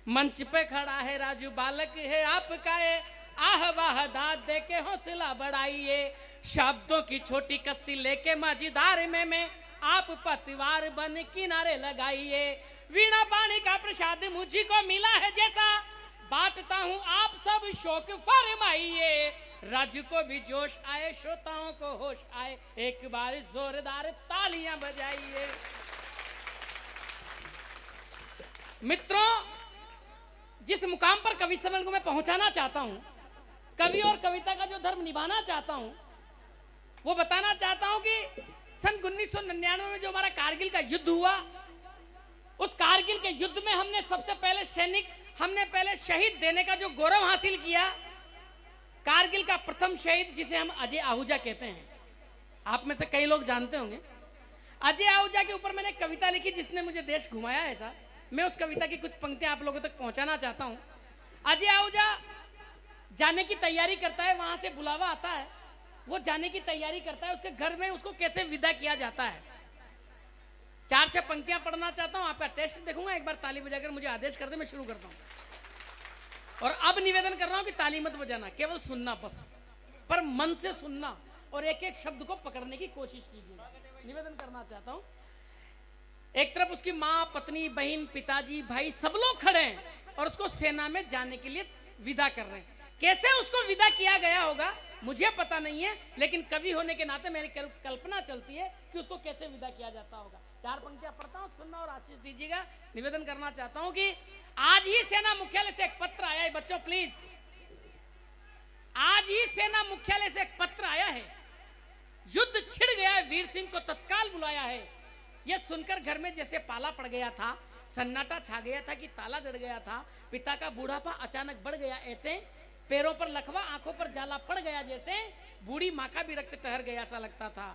मंच पे खड़ा है राजू बालक है आपका ये, आह वाह दाद दे के हौसला बढ़ाइए, शब्दों की छोटी कश्ती लेके मझधार में मैं आप पतवार बन किनारे लगाइए, वीणा पानी का प्रसाद मुझी को मिला है जैसा बांटता हूँ आप सब शौक फरमाइए, राजू को भी जोश आए श्रोताओं को होश आए, एक बार जोरदार तालियां बजाइए। मित्रों, जिस मुकाम पर कवि सम्मेलन को मैं पहुंचाना चाहता हूं, कवि और कविता का जो धर्म निभाना चाहता हूं, वो बताना चाहता हूं कि सन 1999 में जो हमारा कारगिल का युद्ध हुआ, उस कारगिल के युद्ध में हमने सबसे पहले सैनिक, हमने पहले शहीद देने का जो गौरव हासिल किया, कारगिल का प्रथम शहीद जिसे हम अजय आहूजा कहते हैं, आप में से कई लोग जानते होंगे। अजय आहूजा के ऊपर मैंने कविता लिखी जिसने मुझे देश घुमाया। ऐसा मैं उस कविता की कुछ पंक्तियां आप लोगों तक पहुंचाना चाहता हूं। अजय आहूजा जाने की तैयारी करता है, वहां से बुलावा आता है, वो जाने की तैयारी करता है, उसके घर में उसको कैसे विदा किया जाता है। 4-6 पंक्तियां पढ़ना चाहता हूं, आपका टेस्ट देखूंगा, एक बार ताली बजाकर मुझे आदेश कर दे, मैं शुरू करता हूं। और अब निवेदन कर रहा हूं कि ताली मत बजाना, केवल सुनना बस, पर मन से सुनना और एक एक शब्द को पकड़ने की कोशिश कीजिए। निवेदन करना चाहता हूं, एक तरफ उसकी माँ, पत्नी, बहन, पिताजी, भाई सब लोग खड़े हैं और उसको सेना में जाने के लिए विदा कर रहे हैं। कैसे उसको विदा किया गया होगा मुझे पता नहीं है, लेकिन कवि होने के नाते मेरी कल्पना चलती है कि उसको कैसे विदा किया जाता होगा। 4 पंक्तियां पढ़ता हूं, सुनना और आशीष दीजिएगा। निवेदन करना चाहता हूं कि आज ही सेना मुख्यालय से एक पत्र आया है, बच्चों प्लीज, आज ही सेना मुख्यालय से एक पत्र आया है, युद्ध छिड़ गया है, वीर सिंह को तत्काल बुलाया है। यह सुनकर घर में जैसे पाला पड़ गया था, सन्नाटा छा गया था कि ताला जड़ गया था, पिता का बूढ़ापा अचानक बढ़ गया ऐसे, पैरों पर लखवा, आंखों पर जाला पड़ गया जैसे, बूढ़ी माँ का भी रक्त ठहर गया ऐसा लगता था,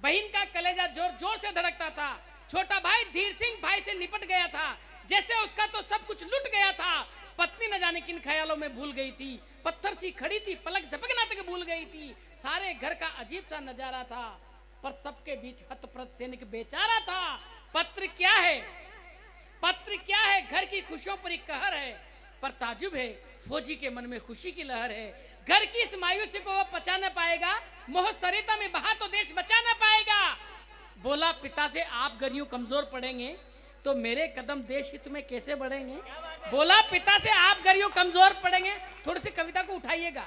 बहन का कलेजा जोर जोर से धड़कता था, छोटा भाई धीर सिंह भाई से निपट गया था, जैसे उसका तो सब कुछ लुट गया था, पत्नी न जाने किन ख्यालों में भूल गई थी, पत्थर सी खड़ी थी, पलक झपकना तक भूल गई थी, सारे घर का अजीब सा नजारा था, पर सबके बीच हतप्रत सैनिक बेचारा था। पत्र क्या है, पत्र क्या है, घर की खुशियों पर एक कहर है, पर ताजुब है फौजी के मन में खुशी की लहर है, घर की इस मायूसी को वो पचा न पाएगा, मोह सरिता में बहा तो देश बचा न पाएगा। बोला पिता से आप गर यूं कमजोर पड़ेंगे तो मेरे कदम देश हित में कैसे बढ़ेंगे। बोला पिता से आप गर यूं कमजोर पड़ेंगे, थोड़ी सी कविता को उठाइएगा।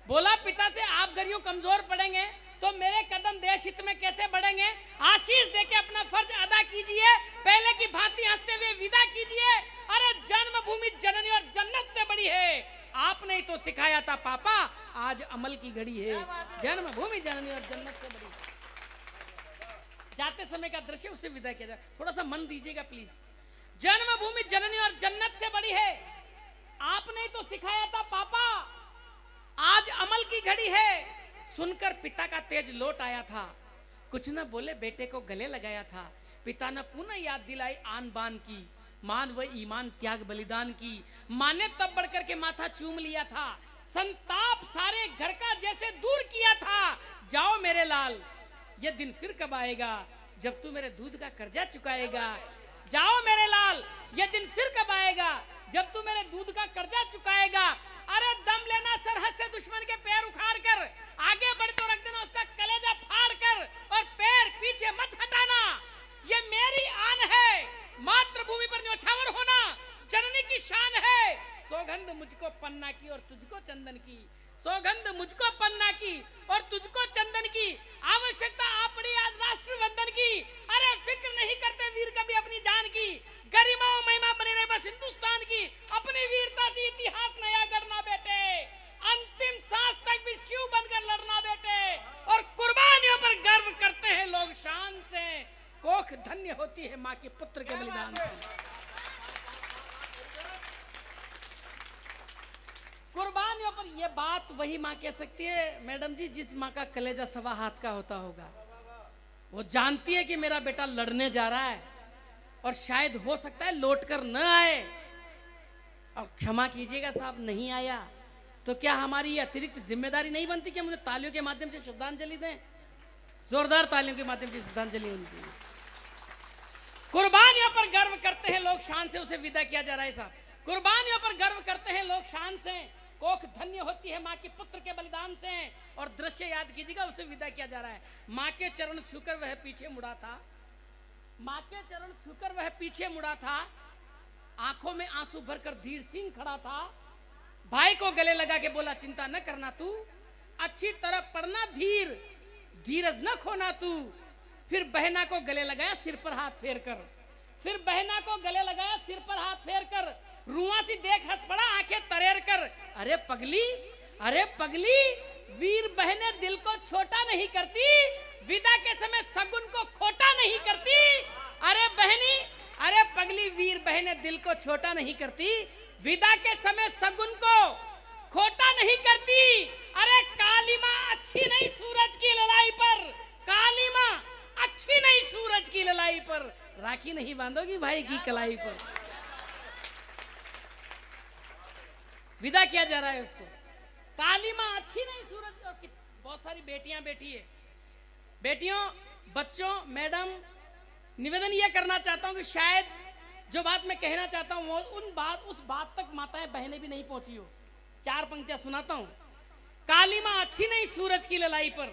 बोला पिता से आप गर यूं कमजोर पड़ेंगे तो मेरे कदम देश हित में कैसे बढ़ेंगे। आशीष देके अपना फर्ज अदा कीजिए, पहले की भांति हंसते हुए विदा कीजिए। अरे जन्मभूमि जननी और जन्नत से बड़ी है, आपने ही तो सिखाया था पापा, आज अमल की घड़ी है। जन्मभूमि जननी और जन्नत से बड़ी है। जाते समय का दृश्य उसे विदा किया जाए, थोड़ा सा मन दीजिएगा प्लीज। जन्मभूमि जननी और जन्नत से बड़ी है, आपने ही तो सिखाया था पापा, आज अमल की घड़ी है। सुनकर पिता का तेज लौट आया था, कुछ न बोले बेटे को गले लगाया था, पिता ने पुनः याद दिलाई आन बान की, मान व ईमान त्याग बलिदान की, माँ ने तब बढ़कर के माथा चूम लिया था, संताप सारे घर का जैसे दूर किया था। जाओ मेरे लाल, ये दिन फिर कब आएगा जब तू मेरे दूध का कर्जा चुकाएगा। जाओ मेरे लाल, ये दिन फिर कब आएगा जब तू मेरे दूध का कर्जा चुकाएगा। अरे दम लेना सरहद से दुश्मन के पैर उखाड़ कर, आगे बढ़ तो रख देना उसका कलेजा फाड़ कर, और पैर पीछे मत हटाना, ये मेरी आन है, मातृभूमि पर न्योछावर होना जननी की शान है। सौगंध मुझको पन्ना की और तुझको चंदन की, सौगंध मुझको पन्ना की और तुझको चंदन की, आवश्यकता आप पड़ी आज राष्ट्र वंदन की। अरे फिक्र नहीं करते वीर कभी अपनी जान की, गरिमा और महिमा बनी रहे बस हिंदुस्तान की, अपनी वीरता से इतिहास नया गढ़ना बेटे, अंतिम सांस तक भी शिव बनकर लड़ना बेटे, और कुर्बानियों पर गर्व करते हैं लोग शान से, कोख धन्य होती है माँ के पुत्र के बलिदान से। कुर्बानियों पर यह बात वही माँ कह सकती है मैडम जी जिस माँ का कलेजा सवा हाथ का होता होगा। वो जानती है कि मेरा बेटा लड़ने जा रहा है और शायद हो सकता है लौट कर न आए, और क्षमा कीजिएगा साहब नहीं आया तो क्या हमारी ये अतिरिक्त जिम्मेदारी नहीं बनती कि हम उन्हें तालियों के माध्यम से श्रद्धांजलि दें। जोरदार तालियों के माध्यम से श्रद्धांजलि होनी चाहिए। कुर्बानियों पर गर्व करते हैं लोग शान से, उसे विदा किया जा रहा है साहब। कुर्बानियों पर गर्व करते हैं लोग शान से, कोख धन्य होती है माँ की पुत्र के बलिदान से। और दृश्य याद कीजिएगा, उसे विदा किया जा रहा है। माँ के चरण छूकर वह पीछे मुड़ा था, माँ के चरण छूकर वह पीछे मुड़ा था, आंखों में आंसू भरकर धीर सिंह खड़ा था। भाई को गले लगा के बोला, चिंता न करना तू, अच्छी तरह पढ़ना धीर, धीरज न खोना तू। फिर बहना को गले लगाया सिर पर हाथ फेर कर, फिर बहना को गले लगाया सिर पर हाथ फेर कर। रुआ सी देख हंस पड़ा आंखें तरेर कर, अरे पगली, अरे पगली, वीर बहने दिल को छोटा नहीं करती, विदा के समय सगुन को खोटा नहीं करती। अरे बहनी, अरे पगली, वीर बहने दिल को छोटा नहीं करती, विदा के समय सगुन को खोटा नहीं करती। अरे काली माँ अच्छी नहीं सूरज की ललाई पर, काली माँ अच्छी नहीं सूरज की ललाई पर, राखी नहीं बांधोगी भाई की कलाई पर। विदा किया जा रहा है उसको, काली माँ अच्छी नहीं सूरज। और बहुत सारी बेटियां बैठी है। बेटियों, बच्चों, मैडम, निवेदन यह करना चाहता हूं कि शायद जो बात मैं कहना चाहता हूं वो उस बात तक माताएं बहनें भी नहीं पहुंची हो। 4 पंक्तियां सुनाता हूं। काली माँ अच्छी नहीं सूरज की ललाई पर,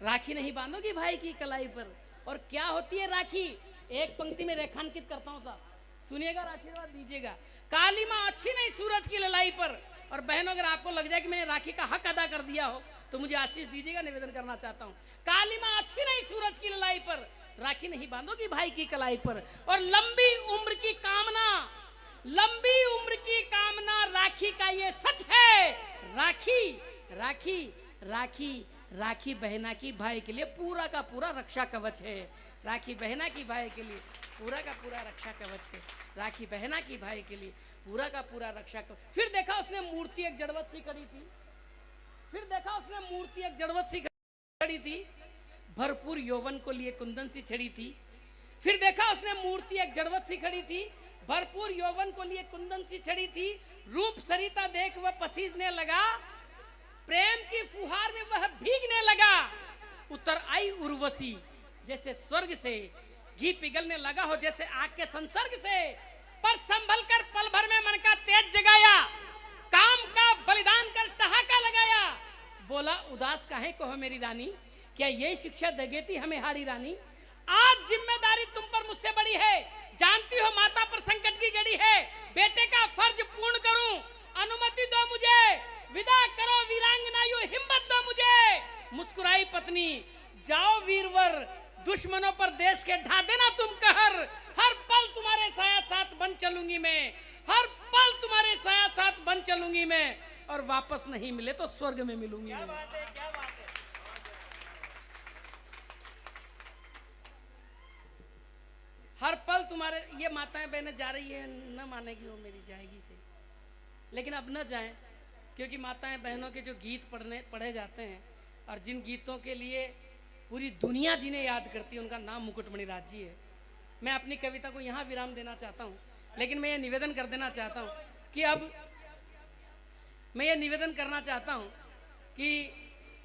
राखी नहीं बांधोगी भाई की कलाई पर। और क्या होती है राखी, एक पंक्ति में रेखांकित करता हूं साहब, सुनिएगा और आशीर्वाद दीजिएगा। काली माँ अच्छी नहीं सूरज की ललाई पर। और बहनों, अगर आपको लग जाए कि मैंने राखी का हक अदा कर दिया हो तो मुझे आशीष दीजिएगा, निवेदन करना चाहता हूं। काली माँ अच्छी नहीं सूरज की ललाई पर, राखी नहीं बांधोगी भाई की कलाई पर। और लंबी उम्र की कामना, लंबी उम्र की कामना राखी का ये सच है। राखी, राखी, राखी, राखी बहना की भाई के लिए पूरा का पूरा रक्षा कवच है। राखी बहना की भाई के लिए पूरा का पूरा रक्षा कवच है। राखी बहना की भाई के लिए पूरा का पूरा रक्षा कवच। फिर देखा उसने मूर्ति एक जड़वत सी खड़ी थी, फिर देखा उसने मूर्ति एक जड़वत सी खड़ी थी, भरपूर यौवन को लिए कुंदन सी छड़ी थी। फिर देखा उसने मूर्ति एक जड़वत सी खड़ी थी, भरपूर यौवन को लिए कुंदन सी छड़ी थी। रूप सरिता देख वह पसीजने लगा, प्रेम की फुहार में वह भीगने लगा। उतर आई उर्वशी जैसे स्वर्ग से, घी पिघलने लगा हो जैसे आग के संसर्ग से। पर संभल कर पल भर में मन का तेज जगाया, काम का बलिदान कर ठहाका लगाया। बोला, उदास काहे को हो मेरी रानी, क्या यही शिक्षा दगेती हमें हारी रानी। आज जिम्मेदारी तुम पर मुझसे बड़ी है, जानती हो माता पर संकट की घड़ी है। बेटे का फर्ज पूर्ण करूं, अनुमति दो मुझे, विदा करो वीरांगना, यूं हिम्मत दो मुझे। मुस्कुराई पत्नी, जाओ वीरवर, दुश्मनों पर देश के ढा देना तुम कहर। हर पल तुम्हारे साया साथ बन चलूंगी मैं, हर पल तुम्हारे साया साथ बन चलूंगी मैं। और वापस नहीं मिले तो स्वर्ग में मिलूंगी। क्या बात है, क्या बात है। हर पल तुम्हारे, ये माताएं बहनें जा रही है, न मानेगी वो मेरी जाएगी से, लेकिन अब न जाएं, क्योंकि माताएं बहनों के जो गीत पढ़े जाते हैं और जिन गीतों के लिए पूरी दुनिया जिन्हें याद करती है, उनका नाम मुकुटमणि राज जी है। मैं अपनी कविता को यहाँ विराम देना चाहता हूँ, लेकिन मैं ये निवेदन कर देना चाहता हूँ कि अब मैं ये निवेदन करना चाहता हूँ कि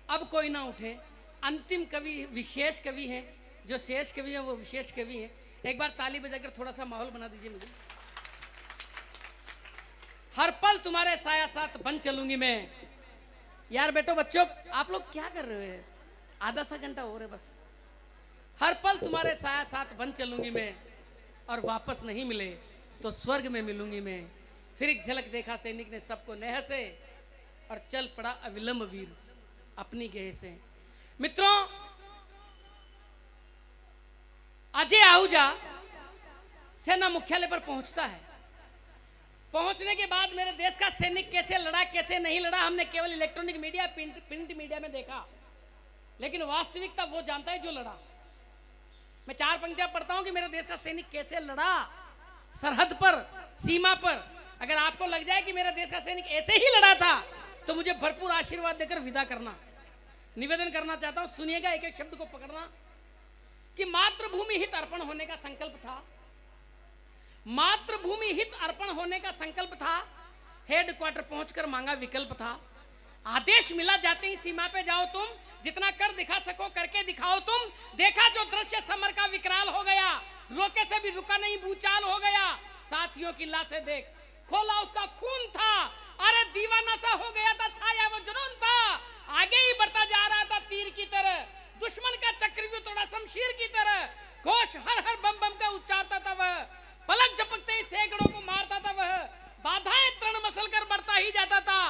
अब कोई ना उठे। अंतिम कवि विशेष कवि हैं, जो शेष कवि हैं वो विशेष कवि हैं। एक बार ताली बजाकर थोड़ा सा माहौल बना दीजिए मुझे। हर पल तुम्हारे साया साथ बन चलूंगी मैं। यार बेटो, बच्चों, आप लोग क्या कर रहे हो? आधा सा घंटा हो रहा है बस। हर पल तुम्हारे साया साथ बन चलूंगी मैं, और वापस नहीं मिले तो स्वर्ग में मिलूंगी मैं। फिर एक झलक देखा सैनिक ने सबको नेह से, और चल पड़ा अविलंब वीर अपनी गेह से। मित्रों, अजय आहूजा सेना मुख्यालय पर पहुंचता है। पहुंचने के बाद मेरे देश का सैनिक कैसे लड़ा, कैसे नहीं लड़ा, हमने केवल इलेक्ट्रॉनिक मीडिया, प्रिंट मीडिया में देखा, लेकिन वास्तविकता वो जानता है जो लड़ा। मैं 4 पंक्तियां पढ़ता हूं कि मेरे देश का सैनिक कैसे लड़ा सरहद पर, सीमा पर। अगर आपको लग जाए कि मेरा देश का सैनिक ऐसे ही लड़ा था तो मुझे भरपूर आशीर्वाद देकर विदा करना। निवेदन करना चाहता हूं, सुनिएगा, एक एक शब्द को पकड़ना। कि मातृभूमि हित अर्पण होने का संकल्प था, मातृभूमि हित अर्पण होने का संकल्प था। हेडक्वार्टर पहुंचकर मांगा विकल्प था। आदेश मिला जाते ही सीमा पे जाओ तुम, जितना कर दिखा सको करके दिखाओ तुम। देखा जो दृश्य समर का विकराल हो गया, रोके से भी रुका नहीं भूचाल हो गया। साथियों की लाशें देख खोला उसका खून था। अरे दीवाना सा हो गया था, छाया वो जुनून था, आगे ही बढ़ता जा रहा था तीर की तरह। दुश्मन का चक्रव्यूह तोड़ा शमशीर की तरह, घोष हर हर बम बम का उच्चारता था वह, पलक झपकते ही सैकड़ों को मारता था वह, बाधाएं तृण मसल कर बढ़ता ही जाता था,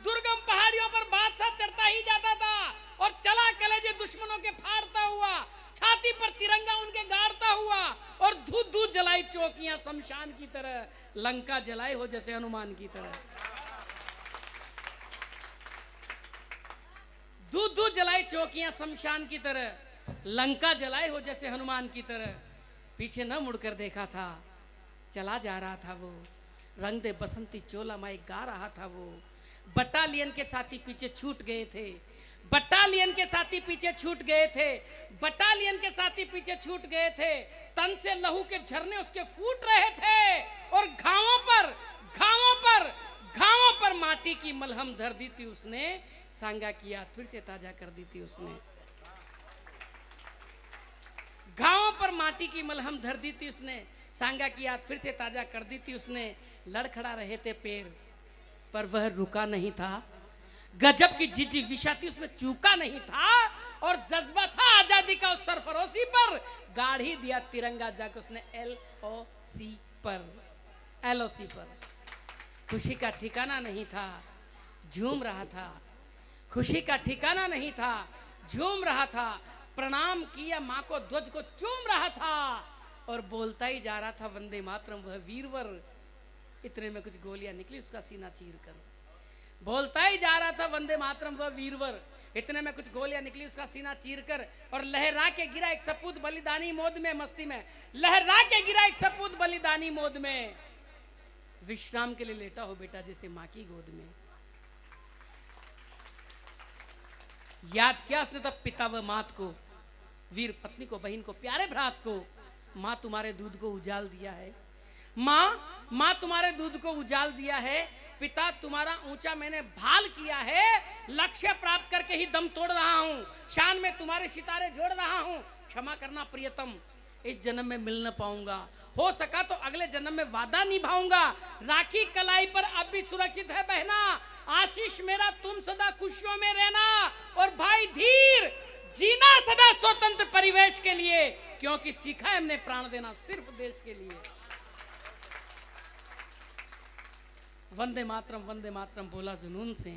दुर्गम पहाड़ियों पर बादशाह चढ़ता ही जाता था, और चला कलेजे दुश्मनों के फाड़ता हुआ, छाती पर तिरंगा उनके गाड़ता हुआ, और धूत धूत जलाई चौकियां शमशान की तरह, लंका जलाई हो जैसे हनुमान की तरह। दूध दूध जलाई चौकियां शमशान की तरह, लंका जलाए हो जैसे हनुमान की तरह। पीछे न मुड़कर देखा था, चला जा रहा था वो, रंग दे बसंती चोला माई गा रहा था वो। बटालियन के साथी पीछे छूट गए थे, बटालियन के साथी पीछे छूट गए थे, बटालियन के साथी पीछे छूट गए थे। तन से लहू के झरने उसके फूट रहे थे, और घावों पर घावों पर घावों पर माटी की मलहम धर दी थी उसने, सांगा की याद फिर से ताजा कर दी थी उसने। घावों पर माटी की मलहम धर दी थी उसने, सांगा की याद फिर से ताजा कर दी थी उसने। लड़खड़ा रहे थे पैर पर वह रुका नहीं था, गजब की जिजी विशा थी उसमें चूका नहीं था, और जज्बा था आजादी का उस सरफरोशी पर, गाड़ी दिया तिरंगा जाकर उसने LOC पर। खुशी का ठिकाना नहीं था, झूम रहा था, खुशी का ठिकाना नहीं था, झूम रहा था, प्रणाम किया माँ को, ध्वज को चूम रहा था, और बोलता ही जा रहा था वंदे मातरम वह वीरवर। इतने में कुछ गोलियां निकली उसका सीना चीर कर, बोलता ही जा रहा था वंदे मातरम वह वीरवर। इतने में कुछ गोलियां निकली उसका सीना चीर कर, और लहरा के गिरा एक सपूत बलिदानी मौज में, मस्ती में लहरा के गिरा एक सपूत बलिदानी मौज में। विश्राम के लिए लेटा हो बेटा जैसे माँ की गोद में। याद किया उसने तब पिता व मात को, वीर पत्नी को, बहन को, प्यारे भ्रात को। माँ तुम्हारे दूध को उजाल दिया है, माँ तुम्हारे दूध को उजाल दिया है, पिता तुम्हारा ऊंचा मैंने भाल किया है, लक्ष्य प्राप्त करके ही दम तोड़ रहा हूं, शान में तुम्हारे सितारे जोड़ रहा हूं। क्षमा करना प्रियतम, इस जन्म में मिल न पाऊंगा, हो सका तो अगले जन्म में वादा निभाऊंगा। राखी कलाई पर अब भी सुरक्षित है बहना, आशीष मेरा तुम सदा खुशियों में रहना। और भाई धीर, जीना सदा स्वतंत्र परिवेश के लिए, क्योंकि सीखा है हमने प्राण देना सिर्फ देश के लिए। वंदे मातरम बोला जुनून से,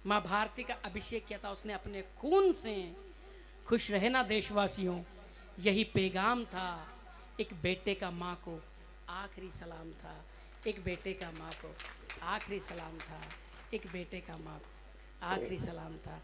माँ भारती का अभिषेक किया था उसने अपने खून से। खुश रहे ना देशवासियों, यही पैगाम था। एक बेटे का माँ को आखिरी सलाम था, एक बेटे का माँ को आखिरी सलाम था, एक बेटे का माँ को आखिरी सलाम था।